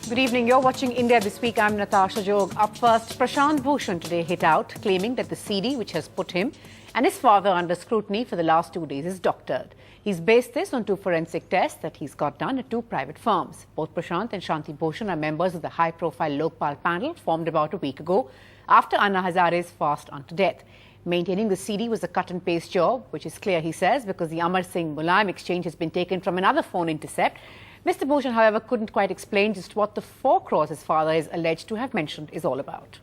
Good evening. You're watching India This Week. I'm Natasha Jog. Up first, Prashant Bhushan today hit out, claiming that the CD which has put him and his father under scrutiny for the last 2 days is doctored. He's based this on 2 forensic tests that he's got done at 2 private firms. Both Prashant and Shanti Bhushan are members of the high-profile Lokpal panel formed about a week ago after Anna Hazare's fast unto death. Maintaining the CD was a cut-and-paste job, which is clear, he says, because the Amar Singh Mulayam exchange has been taken from another phone intercept. Mr. Bhushan, however, couldn't quite explain just what the 4 crores his father is alleged to have mentioned is all about.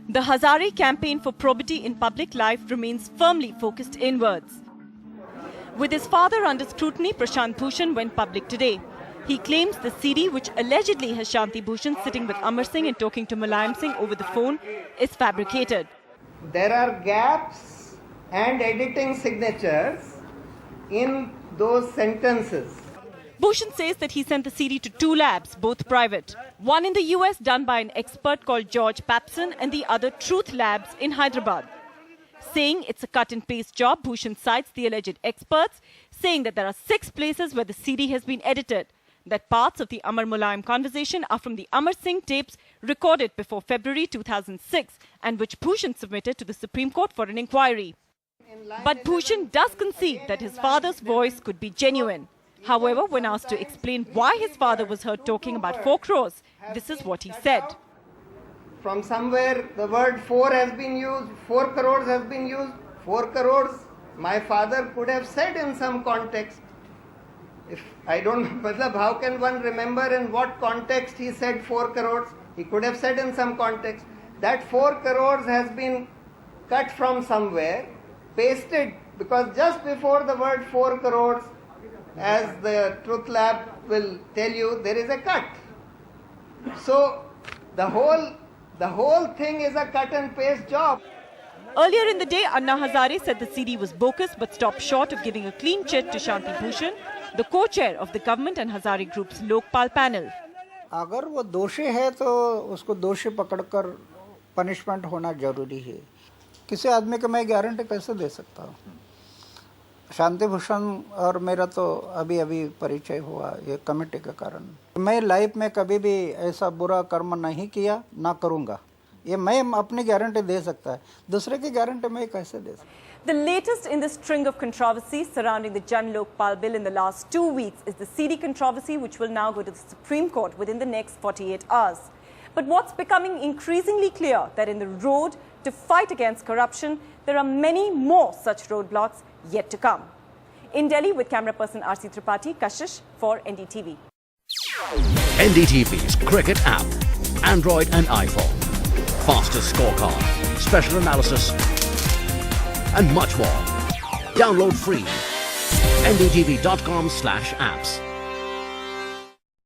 The Hazare campaign for probity in public life remains firmly focused inwards. With his father under scrutiny, Prashant Bhushan went public today. He claims the CD, which allegedly has Shanti Bhushan sitting with Amar Singh and talking to Mulayam Singh over the phone, is fabricated. There are gaps and editing signatures in those sentences. Bhushan says that he sent the CD to 2 labs, both private. One in the US done by an expert called George Papson and the other Truth Labs in Hyderabad. Saying it's a cut-and-paste job, Bhushan cites the alleged experts, saying that there are 6 places where the CD has been edited. That parts of the Amar Mulayam conversation are from the Amar Singh tapes recorded before February 2006 and which Bhushan submitted to the Supreme Court for an inquiry. But Bhushan does concede that his father's voice could be genuine. However, when asked to explain why his father was heard talking about 4 crores, this is what he said. From somewhere the word 4 has been used, 4 crores has been used. 4 crores my father could have said in some context. If I don't, how can one remember in what context he said 4 crores? He could have said in some context. That 4 crores has been cut from somewhere, pasted, because just before the word 4 crores, as the Truth Lab will tell you, there is a cut. So the whole thing is a cut and paste job. Earlier in the day, Anna Hazare said the CD was bogus but stopped short of giving a clean chit to Shanti Bhushan, the co-chair of the government and Hazare Group's Lokpal panel. अगर वो दोषी है तो उसको दोषी पकड़कर punishment होना जरूरी है. किसी आदमी को मैं गारंटी कैसे दे सकता हूँ? शांति भूषण और मेरा तो अभी परिचय हुआ ये कमेटी के कारण. मैं लाइफ में कभी भी ऐसा बुरा कर्म नहीं किया, ना करूँगा. ये मैं अपनी गारंटी दे सकता है. दूसरे की गारंटी मैं कैसे दे सकता? The latest in the string of controversies surrounding the Jan Lokpal bill in the last 2 weeks is the CD controversy, which will now go to the Supreme Court within the next 48 hours. But what's becoming increasingly clear that in the road to fight against corruption, there are many more such roadblocks yet to come. In Delhi with camera person RC Tripathi, Kashish for NDTV. NDTV's cricket app, Android and iPhone. Fastest scorecard, special analysis, and much more. Download free. ndtv.com/apps.